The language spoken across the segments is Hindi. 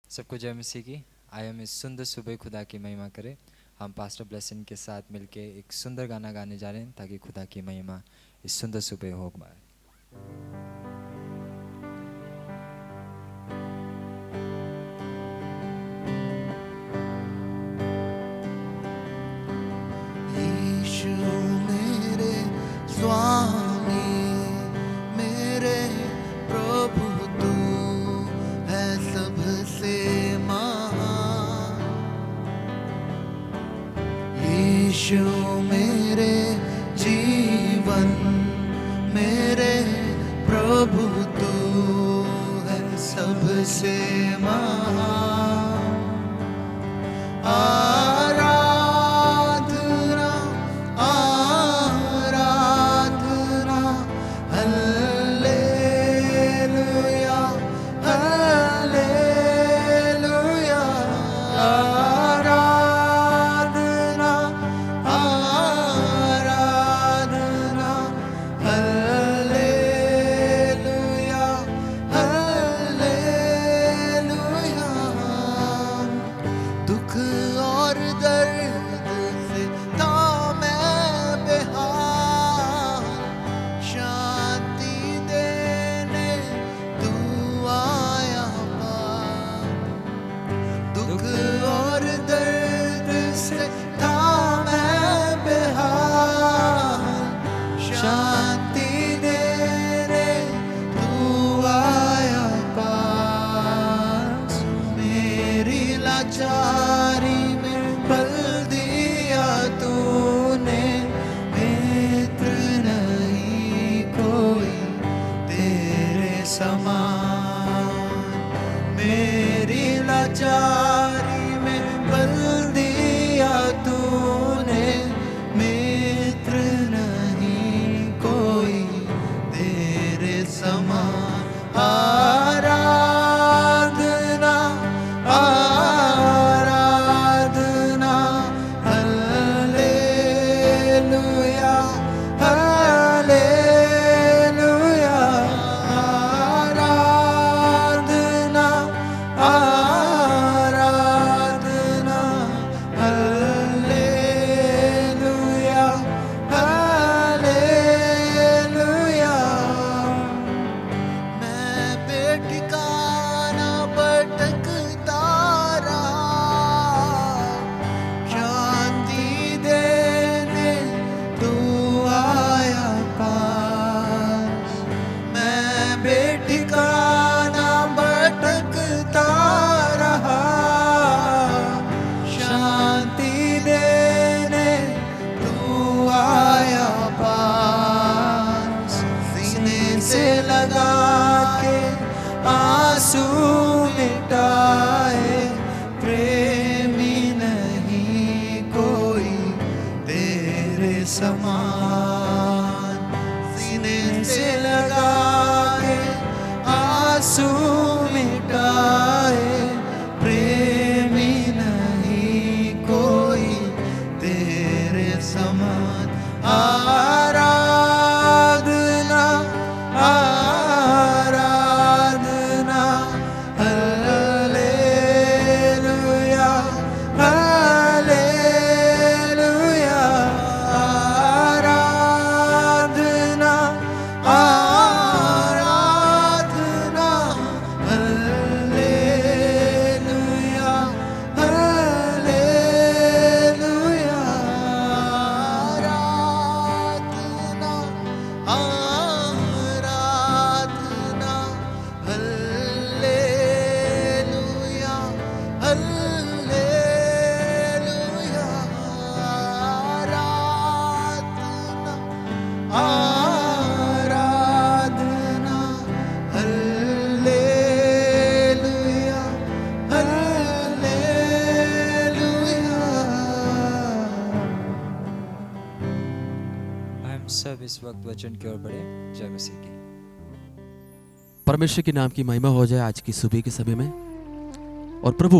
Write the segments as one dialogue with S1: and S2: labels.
S1: सबको जय मसीह की। आए हम इस सुंदर सुबह खुदा की महिमा करें। हम पास्टर ब्लेसिंग के साथ मिलके एक सुंदर गाना गाने जा रहे हैं ताकि खुदा की महिमा इस सुंदर सुबह हो पाए।
S2: यीशु मेरे स्वामी मेरे प्रभु तू है सबसे महान। यीशु मेरे जीवन मेरे प्रभु तू है सबसे महान। आराधना आराधना हल्लेलुया हल्लेलुया। आराधना आराधना हल्लेलुया हल्लेलुया। दुख और दर्द से था मैं बेहाल, शांति देने तू आया पार। दुख और दर्द से था मैं बेहाल, शांति देने तू आया पास। मेरी लाचारी में बल दिया तूने, मित्र नहीं कोई तेरे समान। मेरी लाचारी में बल दिया तूने, मित्र नहीं कोई तेरे समान। आराधना आराधना हल्लेलुया हल्लेलुया। आराधना आराधना हल्लेलुया हल्लेलुया। मैं बेठिकाना भटकता रहा, शांति देने तू आया पास। मैं बेठिकाना भटकता रहा, शांति देने तू आया पास। सीने से लगा के आंसू मिटाए, प्रेमी नहीं कोई तेरे समान। सीने से लगा के आंसू मिटाए, प्रेमी नहीं कोई तेरे समान। आराधना आराधना हल्लेलुया हल्लेलुया। आराधना आराधना हल्लेलुया हल्लेलुया। आराधना आराधना हल्लेलुया हल्लेलुया। आराधना आराधना हल्लेलुया हल्लेलुया।
S1: हम सब इस वक्त वचन की ओर बढ़े। जय मसीह की।
S3: परमेश्वर के नाम की महिमा हो जाए आज की सुबह के समय में। और प्रभु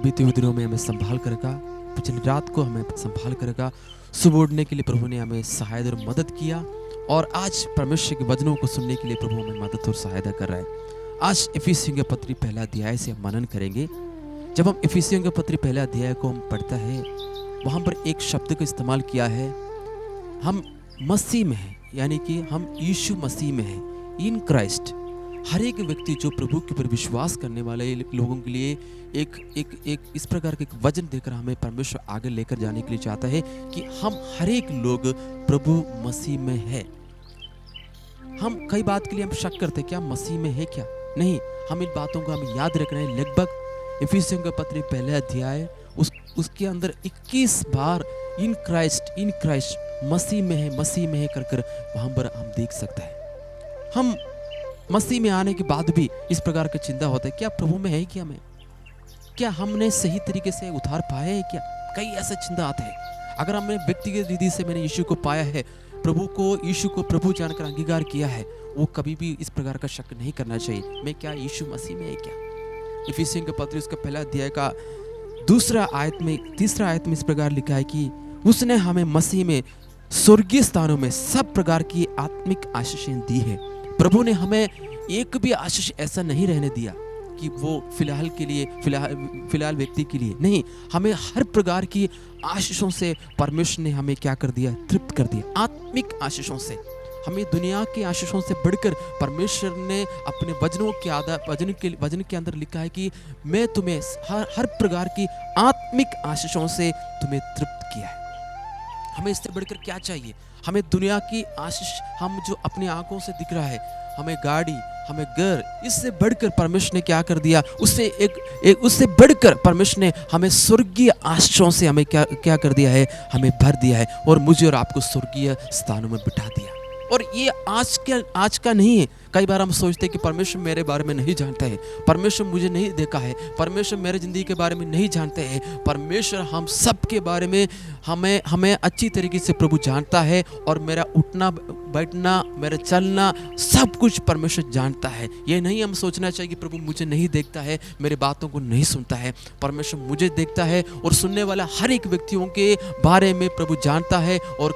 S3: बीते हुए दिनों में हमें संभाल कर रखा, पिछली रात को हमें संभाल कर रखा। सुबह उठने के लिए प्रभु ने हमें सहायता और मदद किया, और आज परमेश्वर के वचनों को सुनने के लिए प्रभु हमें मदद और सहायता कर रहा है। आज इफिसियों के पत्री पहला अध्याय से हम मनन करेंगे। जब हम इफिसियों के पत्री पहला अध्याय को हम पढ़ता है, वहाँ पर एक शब्द का इस्तेमाल किया है, हम मसीह में हैं, यानी कि हम यीशु मसीह में हैं, इन क्राइस्ट। हर एक व्यक्ति जो प्रभु के ऊपर विश्वास करने वाले लोगों के लिए एक इस प्रकार के एक वचन देकर हमें परमेश्वर आगे लेकर जाने के लिए चाहता है कि हम हर एक लोग प्रभु मसीह में है। हम कई बात के लिए हम शक करते हैं, क्या मसीह में है क्या? नहीं, हम इन बातों को हमें याद रखना है। लगभग इफिसियों का पत्र पहला अध्याय उसके अंदर 21 बार इन क्राइस्ट मसीह में है कर वहां पर हम देख सकते हैं। हम मसीह में आने के बाद भी इस प्रकार की चिंता होता है, क्या प्रभु में है क्या? क्या हमने सही तरीके से उद्धार पाया है क्या? कई ऐसा चिंता आता है। अगर हमने व्यक्तिगत रीति से मैंने यीशु को पाया है, यीशु को प्रभु जानकर अंगीकार किया है, वो कभी भी इस प्रकार का शक नहीं करना चाहिए, मैं क्या यीशु मसीह में है क्या? इफिसियों के पत्र उसका पहला अध्याय का तीसरा आयत में इस प्रकार लिखा है कि उसने हमें मसीह में स्वर्गीय स्थानों में सब प्रकार की आत्मिक आशीषें दी है। प्रभु ने हमें एक भी आशीष ऐसा नहीं रहने दिया कि वो फिलहाल व्यक्ति के लिए नहीं, हमें हर प्रकार की आशीषों से परमेश्वर ने हमें क्या कर दिया? तृप्त कर दिया। आत्मिक आशीषों से, हमें दुनिया के आशीषों से बढ़कर परमेश्वर ने अपने वचन के अंदर लिखा है कि मैं तुम्हें हर प्रकार की आत्मिक आशीषों से तुम्हें तृप्त किया है। हमें इससे बढ़कर क्या चाहिए? हमें दुनिया की आशीष, हम जो अपनी आंखों से दिख रहा है, हमें गाड़ी, हमें घर, इससे बढ़कर परमेश्वर ने क्या कर दिया? उससे बढ़कर परमेश्वर ने हमें स्वर्गीय आशीषों से हमें क्या कर दिया है? हमें भर दिया है और मुझे और आपको स्वर्गीय स्थानों में बिठा दिया। और ये आज का नहीं है। कई बार हम सोचते हैं कि परमेश्वर मेरे बारे में नहीं जानता है, परमेश्वर मुझे नहीं देखा है, परमेश्वर मेरे जिंदगी के बारे में नहीं जानते हैं। परमेश्वर हम सब के बारे में हमें अच्छी तरीके से प्रभु जानता है और मेरा उठना बैठना, मेरा चलना, सब कुछ परमेश्वर जानता है। ये नहीं हम सोचना चाहिए कि प्रभु मुझे नहीं देखता है, मेरे बातों को नहीं सुनता है। परमेश्वर मुझे देखता है और सुनने वाला हर एक व्यक्तियों के बारे में प्रभु जानता है और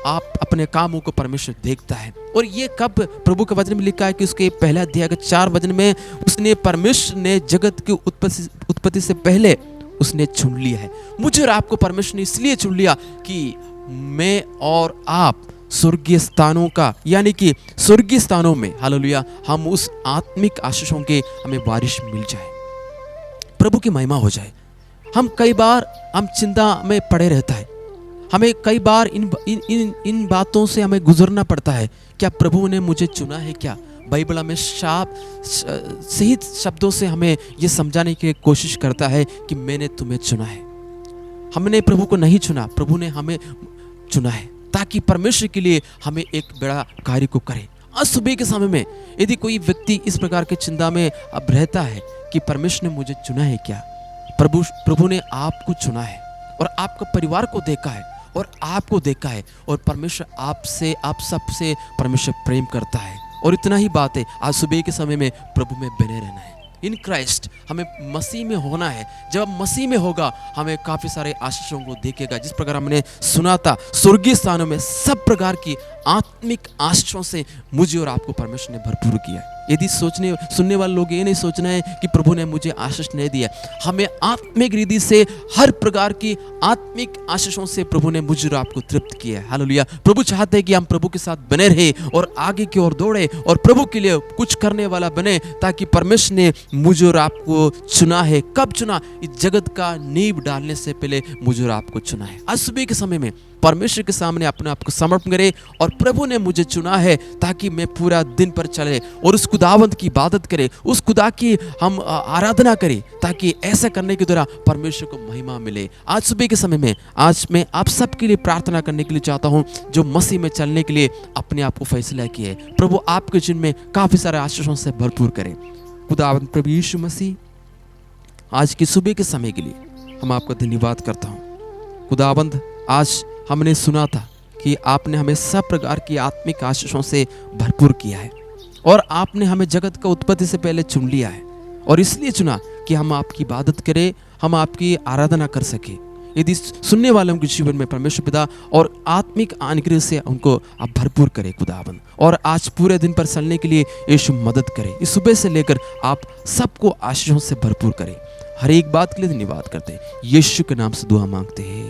S3: आप अपने कामों को परमेश्वर देखता है। और ये कब प्रभु के वचन में लिखा है कि उसके पहला अध्याय के 4 वचन में उसने परमेश्वर ने जगत की उत्पत्ति से पहले उसने चुन लिया है। मुझे और आपको परमेश्वर ने इसलिए चुन लिया कि मैं और आप स्वर्गीय स्थानों का, यानी कि स्वर्गीय स्थानों में, हालेलुया, हम उस आत्मिक आशीषों के हमें बारिश मिल जाए, प्रभु की महिमा हो जाए। हम कई बार चिंता में पड़े रहता है, हमें कई बार इन बातों से हमें गुजरना पड़ता है। क्या प्रभु ने मुझे चुना है क्या? बाइबल हमें सही शब्दों से हमें ये समझाने की कोशिश करता है कि मैंने तुम्हें चुना है। हमने प्रभु को नहीं चुना, प्रभु ने हमें चुना है ताकि परमेश्वर के लिए हमें एक बड़ा कार्य को करे। आज सुबह के समय में यदि कोई व्यक्ति इस प्रकार के चिंता में अब रहता है कि परमेश्वर ने मुझे चुना है क्या, प्रभु ने आपको चुना है और आपका परिवार को देखा है और आपको देखा है और परमेश्वर आप सबसे परमेश्वर प्रेम करता है। और इतना ही बात है, आज सुबह के समय में प्रभु में बने रहना है। इन क्राइस्ट हमें मसीह में होना है। जब हम मसीह में होगा हमें काफी सारे आशीषों को देखेगा। जिस प्रकार हमने सुना था, स्वर्गीय स्थानों में सब प्रकार की आत्मिक आशीषों से मुझे और आपको परमेश्वर ने भरपूर किया है। यदि सुनने वाले लोग ये नहीं सोचना है कि प्रभु ने मुझे आशीष नहीं दिया, हमें आत्मिक रीति से हर प्रकार की आत्मिक आशीषों से प्रभु ने मुझे और आपको तृप्त किया है। हालेलुया। प्रभु चाहते हैं कि हम प्रभु के साथ बने रहे और आगे की ओर दौड़े और प्रभु के लिए कुछ करने वाला बने, ताकि परमेश्वर ने मुझे और आपको चुना है। कब चुना? इस जगत का नींव डालने से पहले मुझे और आपको चुना है। आज सुबह के समय में परमेश्वर के सामने अपने आप को समर्पण करे और प्रभु ने मुझे चुना है ताकि मैं पूरा दिन पर चले और उस खुदावंत की इबादत करे, उस खुदा की हम आराधना करें, ताकि ऐसा करने के द्वारा परमेश्वर को महिमा मिले। आज सुबह के समय में आज मैं आप सबके लिए प्रार्थना करने के लिए चाहता हूं जो मसीह में चलने के लिए अपने आप को फैसला किए। प्रभु आपके जीवन में काफी सारे आशीषों से भरपूर करे। खुदावंत प्रभु यीशु मसीह, आज की सुबह के समय के लिए हम आपका धन्यवाद करता हूँ। खुदावंत, आज हमने सुना था कि आपने हमें सब प्रकार की आत्मिक आशीषों से भरपूर किया है और आपने हमें जगत का उत्पत्ति से पहले चुन लिया है और इसलिए चुना कि हम आपकी इबादत करें, हम आपकी आराधना कर सके। यदि सुनने वालों के जीवन में परमेश्वर पिता और आत्मिक अनुग्रह से उनको आप भरपूर करें खुदावन, और आज पूरे दिन पर चलने के लिए यीशु मदद करें। इस सुबह से लेकर आप सबको आशीषों से भरपूर करें। हर एक बात के लिए धन्यवाद करते हैं, यीशु के नाम से दुआ मांगते हैं,